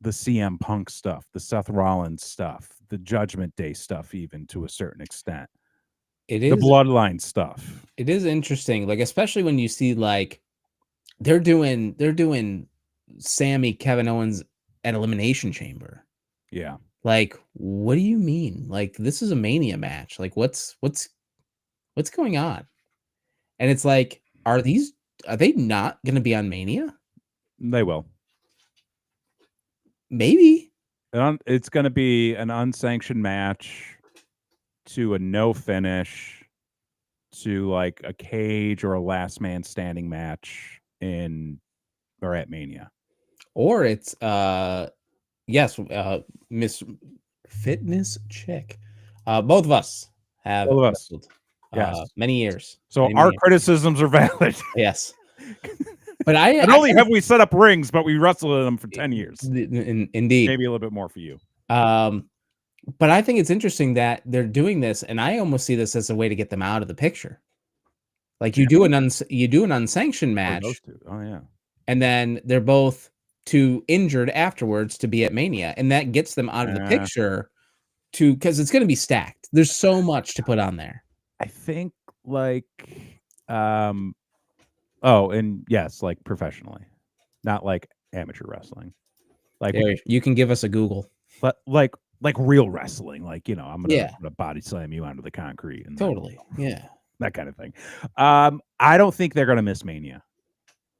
the CM Punk stuff, the Seth Rollins stuff, the Judgment Day stuff, even to a certain extent. It is the bloodline stuff. It is interesting, like especially when you see like they're doing Sammy Kevin Owens at Elimination Chamber. Yeah. Like, what do you mean? Like, this is a Mania match. Like, what's going on? And it's like, are they not going to be on Mania? They will. Maybe. It's going to be an unsanctioned match to a no finish to like a cage or a last man standing match at Mania. Or it's yes, Miss Fitness Chick. Both of us have wrestled, many years. So our criticisms are valid. Yes. But not only have we set up rings, but we wrestled in them for 10 years. Indeed. Maybe a little bit more for you. But I think it's interesting that they're doing this, and I almost see this as a way to get them out of the picture. Like you do an unsanctioned match. Oh yeah. And then they're both too injured afterwards to be at Mania, and that gets them out of the picture because it's going to be stacked. There's so much to put on there. I think like and yes, like professionally, not like amateur wrestling. Like you can give us a Google, but like real wrestling, like I'm gonna body slam you onto the concrete and totally, that kind of thing. I don't think they're gonna miss Mania.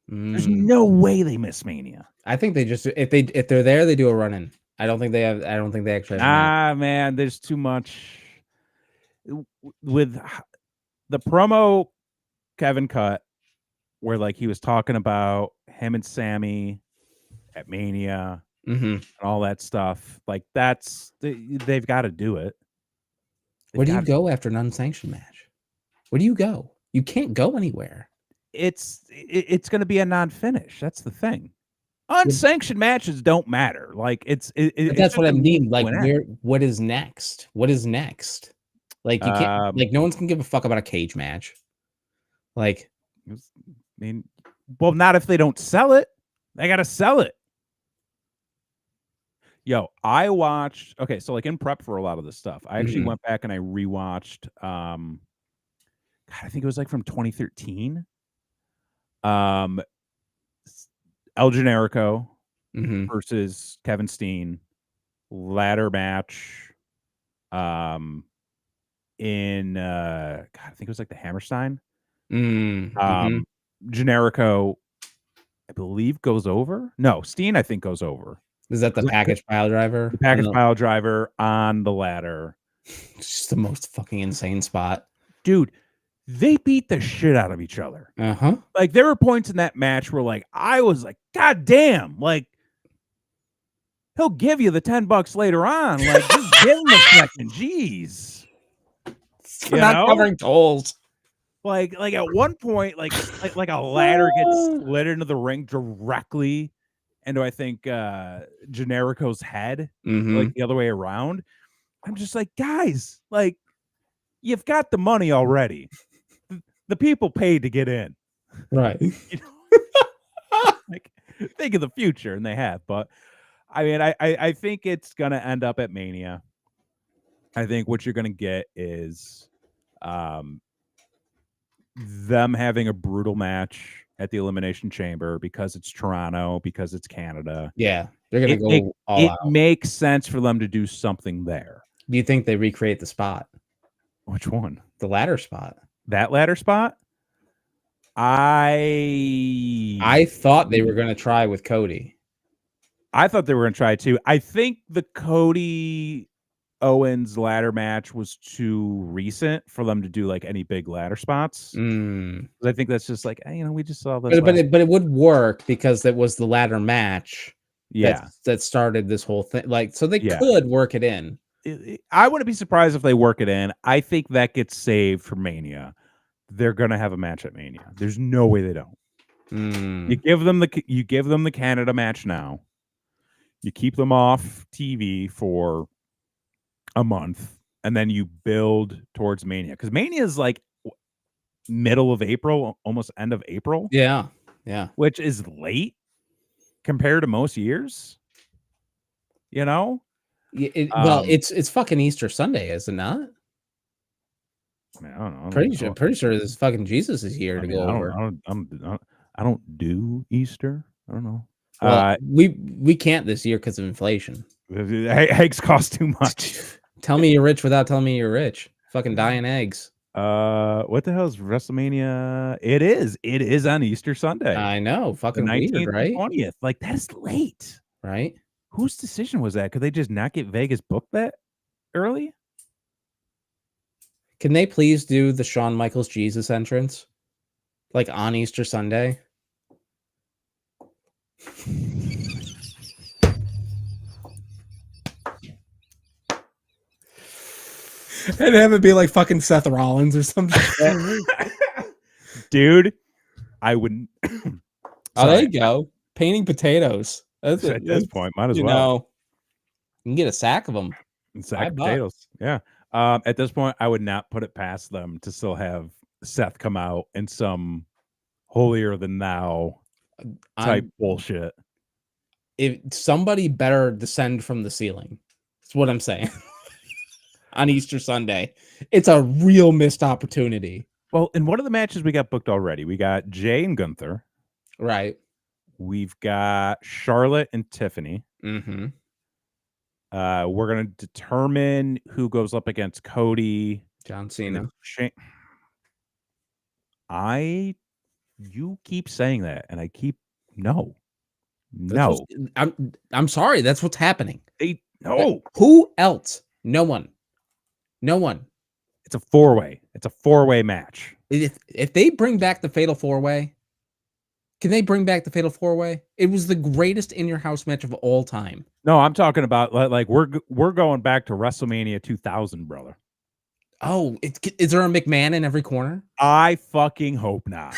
There's no way they miss Mania. I think they just if they're there, they do a run in. I don't think they actually have man, there's too much with the promo Kevin cut where like he was talking about him and Sammy at Mania and all that stuff. Like they've got to do it. Where do you go after an unsanctioned match? Where do you go? You can't go anywhere. It's going to be a non-finish. That's the thing. Unsanctioned matches don't matter. Like that's what I mean. Like what is next? What is next? Like you can't. Like no one's gonna give a fuck about a cage match. Like, I mean, well, not if they don't sell it. They got to sell it. Yo, I watched. Okay, so like in prep for a lot of this stuff, I actually went back and I rewatched. God, I think it was like from 2013. El Generico versus Kevin Steen ladder match. in God, I think it was like the Hammerstein. Mm-hmm. Generico, I believe, goes over. No, Steen, I think, goes over. Is that the package pile driver? The package pile driver on the ladder. It's just the most fucking insane spot. Dude, they beat the shit out of each other. Uh-huh. Like, there were points in that match where, like, I was like, God damn, like, he'll give you the $10 later on. Like, just give him a second. Jeez. For not covering tolls. Like at one point, like a ladder gets slid into the ring directly into, I think, Generico's head, like the other way around. I'm just like, guys, like, you've got the money already. The people paid to get in. Right. You know? Like, think of the future, and they have. But I mean, I think it's gonna end up at Mania. I think what you're gonna get is them having a brutal match at the Elimination Chamber because it's Toronto, because it's Canada. Yeah, they're gonna go all out. It makes sense for them to do something there. Do you think they recreate the spot? Which one? The ladder spot. That ladder spot? I thought they were gonna try with Cody. I thought they were gonna try too. I think the Cody Owens ladder match was too recent for them to do like any big ladder spots. I think that's just like, you know, we just saw this. But it would work because it was the ladder match. Yeah, that started this whole thing. Like, so they could work it in. I wouldn't be surprised if they work it in. I think that gets saved for Mania. They're gonna have a match at Mania. There's no way they don't. You give them the Canada match now. You keep them off TV for a month, and then you build towards Mania, because Mania is like middle of April, almost end of April. Yeah, which is late compared to most years. You know, well, it's fucking Easter Sunday, is it not? I mean, I don't know. Pretty sure this fucking Jesus is here to go over. I don't do Easter. I don't know. Well, we can't this year because of inflation. Eggs cost too much. Tell me you're rich without telling me you're rich. Fucking dying eggs. What the hell is WrestleMania? It is on Easter Sunday. I know. Fucking 19th, weird, right? 20th. Like, that's late. Right? Whose decision was that? Could they just not get Vegas booked that early? Can they please do the Shawn Michaels Jesus entrance? Like on Easter Sunday? And have it be like fucking Seth Rollins or something. Dude, I wouldn't. Oh, there you go. Painting potatoes. At this point, might as well. Know, you can get a sack of them. Sack of potatoes. Yeah. At this point, I would not put it past them to still have Seth come out in some holier than thou type bullshit. If somebody better descend from the ceiling, that's what I'm saying. On Easter Sunday, it's a real missed opportunity. Well, in one of the matches we got booked already, we got Jay and Gunther. Right. We've got Charlotte and Tiffany. Mm-hmm. We're gonna determine who goes up against Cody. John Cena. You keep saying that, and I keep no. I'm sorry. That's what's happening. Who else? No one. It's a four-way. It's a four-way match. If they bring back the Fatal 4-Way, can they bring back the Fatal 4-Way? It was the greatest in your house match of all time. No, I'm talking about like we're going back to WrestleMania 2000, brother. Oh, is there a McMahon in every corner? I fucking hope not.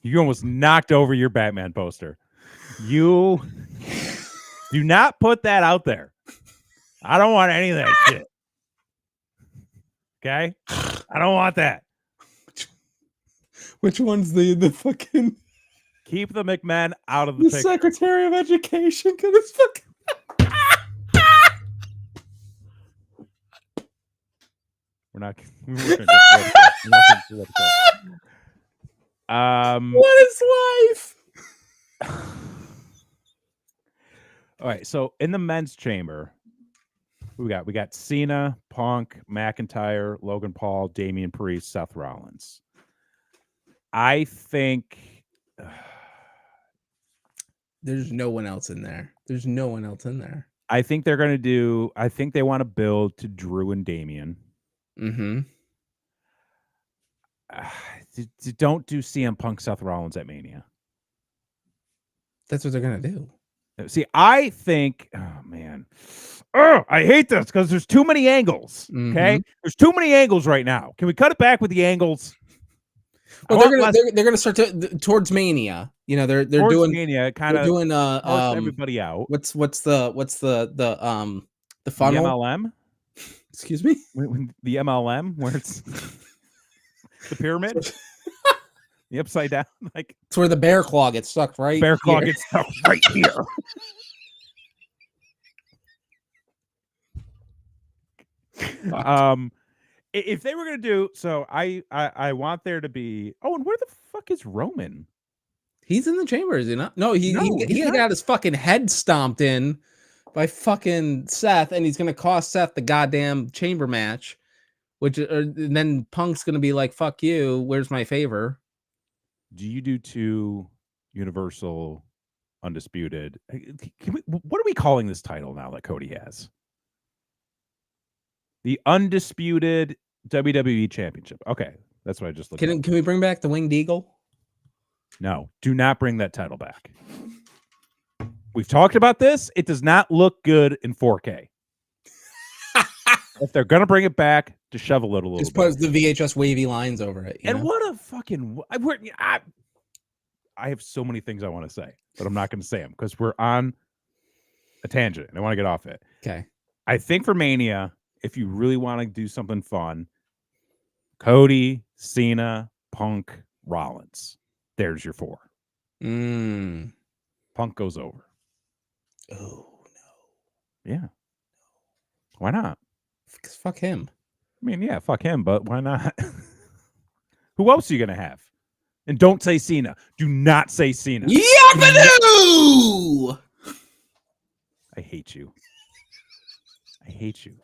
You almost knocked over your Batman poster. You do not put that out there. I don't want any of that shit. Okay? I don't want that. Which one's the fucking... Keep the McMahon out of the picture. Secretary of Education. Fucking... We're not going to what is life? All right, so in the men's chamber, We got Cena, Punk, McIntyre, Logan Paul, Damian Priest, Seth Rollins. I think there's no one else in there. There's no one else in there. I think they're going to do. I think they want to build to Drew and Damian. Mm-hmm. Don't do CM Punk, Seth Rollins at Mania. That's what they're going to do. See, I think, oh man, I hate this because there's too many angles. Okay, there's too many angles right now. Can we cut it back with the angles? Well, they're gonna start towards Mania. You know, they're doing Mania, kind of doing everybody out. What's the funnel? The MLM? Excuse me? The MLM where it's the pyramid? The upside down, like it's where the bear claw gets stuck, right? Bear claw gets stuck right here. If they were gonna do so, I want there to be. Oh, and where the fuck is Roman? He's in the chamber, is he not? No, he got his fucking head stomped in by fucking Seth, and he's gonna cost Seth the goddamn chamber match. Which and then Punk's gonna be like, "Fuck you. Where's my favor?" Do you do 2 Universal Undisputed? What are we calling this title now that Cody has? The Undisputed WWE Championship. Okay, that's what I just looked at. Can we bring back the Winged Eagle? No, do not bring that title back. We've talked about this. It does not look good in 4K. If they're going to bring it back, to shovel it a little bit. Just put the VHS wavy lines over it. And what a fucking... I have so many things I want to say, but I'm not going to say them because we're on a tangent and I want to get off it. Okay. I think for Mania, if you really want to do something fun, Cody, Cena, Punk, Rollins. There's your 4. Punk goes over. Oh, no. Yeah. Why not? Because fuck him. I mean, yeah, fuck him, but why not? Who else are you going to have? And don't say Cena. Do not say Cena. Yappadoo! I hate you. I hate you.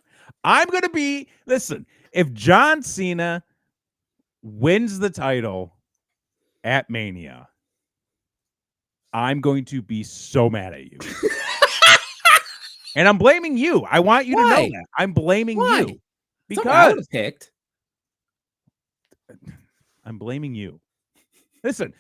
I'm going to be... Listen, if John Cena wins the title at Mania, I'm going to be so mad at you. And I'm blaming you. I want you to know that. I'm blaming you. Because I would have picked. I'm blaming you. Listen,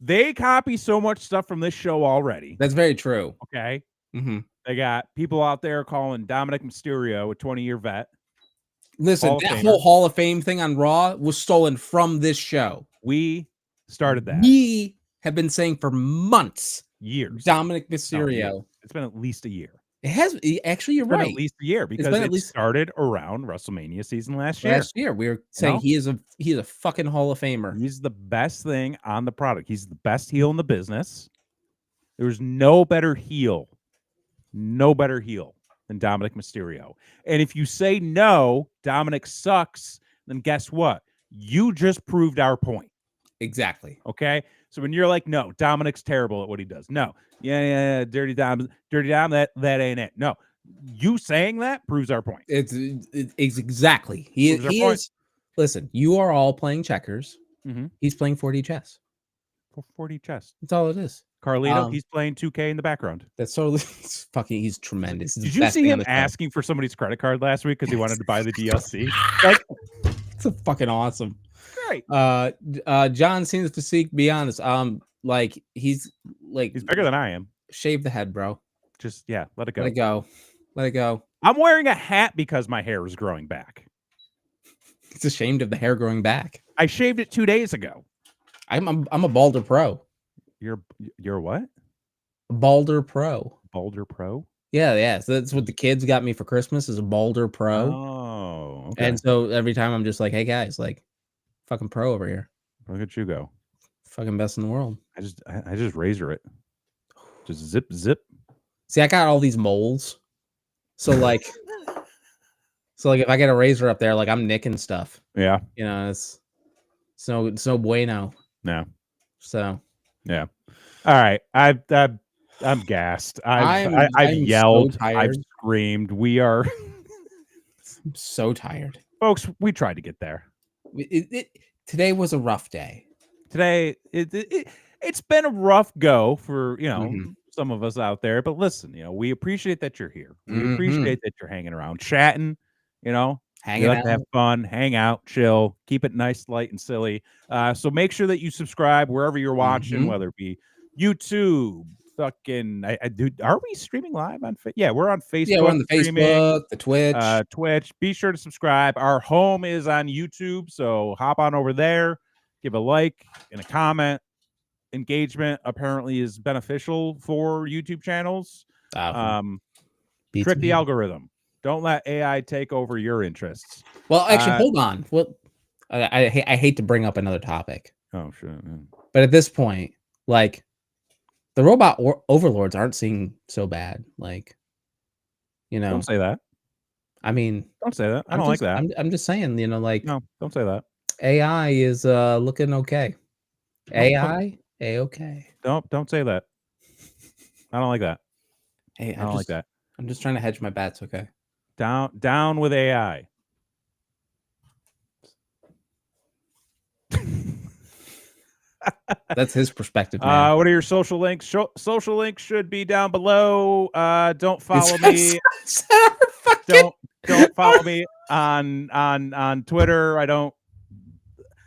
they copy so much stuff from this show already. That's very true. Okay. They got people out there calling Dominic Mysterio a 20-year vet. Listen, that whole Hall of Fame thing on Raw was stolen from this show. We started that. We have been saying for months. Years. Dominic Mysterio. It's been at least a year. It has actually. You're right. At least a year because it started around WrestleMania season last year. Last year, we were saying he's a fucking Hall of Famer. He's the best thing on the product. He's the best heel in the business. There's no better heel than Dominic Mysterio. And if you say no, Dominic sucks, then guess what? You just proved our point. Exactly. Okay. So when you're like, no, Dominic's terrible at what he does. No. Yeah. Dirty Dom, that ain't it. No. You saying that proves our point. It's exactly. He is. Listen, you are all playing checkers. He's playing 4D chess. 4D chess. That's all it is. Carlito, he's playing 2K in the background. That's so fucking. He's tremendous. Did you see him asking for somebody's credit card last week because he wanted to buy the DLC? Like, it's a fucking awesome. Right. John seems to seek. Be honest. Like he's bigger than I am. Shave the head, bro. Just let it go. Let it go. Let it go. I'm wearing a hat because my hair is growing back. It's ashamed of the hair growing back. I shaved it 2 days ago. I'm a Balder Pro. You're what? Balder Pro. Balder Pro? Yeah. So that's what the kids got me for Christmas is a Balder Pro. Oh, okay. And so every time I'm just like, hey guys, like, fucking pro over here. Look at you go. Fucking best in the world. I just razor it. Just zip. See, I got all these moles. So like if I get a razor up there, like I'm nicking stuff. Yeah. You know, it's no bueno. No. So yeah. All right. I'm gassed. I've yelled. So I've screamed. We are I'm so tired. Folks, we tried to get there. Today was a rough day. Today, it's been a rough go for, some of us out there. But listen, we appreciate that you're here. We appreciate that you're hanging around, chatting, Hanging we like out. to have fun, hang out, chill, keep it nice, light, and silly. So make sure that you subscribe wherever you're watching, whether it be YouTube, fucking, are we streaming live on? Yeah, we're on Facebook. Yeah, we're on the streaming, Facebook, the Twitch. Twitch. Be sure to subscribe. Our home is on YouTube, so hop on over there, give a like and a comment. Engagement apparently is beneficial for YouTube channels. Trick the algorithm. Don't let AI take over your interests. Well, actually, hold on. Well, I hate to bring up another topic. Oh, sure. Yeah. But at this point, like, the robot overlords aren't seeing so bad. Like, Don't say that. I mean, don't say that. I don't like that. I'm just saying, like, no, don't say that. AI is looking okay. AI, okay. Don't say that. I don't like that. Hey, I don't like that. I'm just trying to hedge my bets. Okay. Down with AI. That's his perspective, man. What are your social links? Social links should be down below. Don't follow me. Don't follow me on Twitter.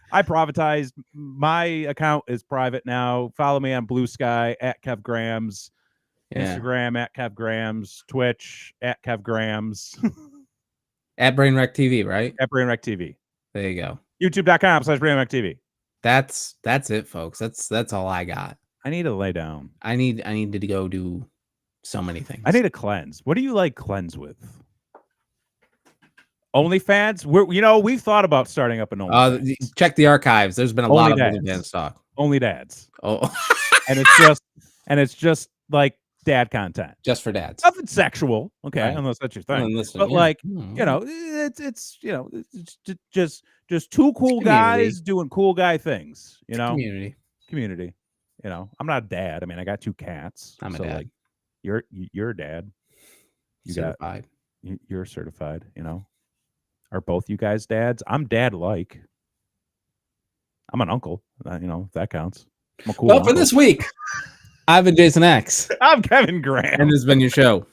I privatized. My account is private now. Follow me on Blue Sky at Kev Grams, Instagram at Kev Grams, Twitch at Kev Grams, at Brainwreck TV, right? At Brainwreck TV. There you go. YouTube.com/Brainwreck TV. That's it, folks. That's all I got. I need to lay down. I need to go do so many things. I need to cleanse. What do you like cleanse with? OnlyFans? We've thought about starting up an OnlyFans. Check the archives. There's been a lot of OnlyFans talk. Only dads. Oh, and it's just like dad content. Just for dads. Nothing sexual, okay, right. unless that's your thing. Listen, but it's just two cool guys doing cool guy things. Community. I'm not a dad. I mean, I got 2 cats. I'm a dad. Like, you're a dad. Certified. You're certified. Are both you guys dads? I'm dad-like. I'm an uncle. If that counts. I'm a cool uncle. For this week, I've been Jason X. I'm Kevin Graham. And this has been your show.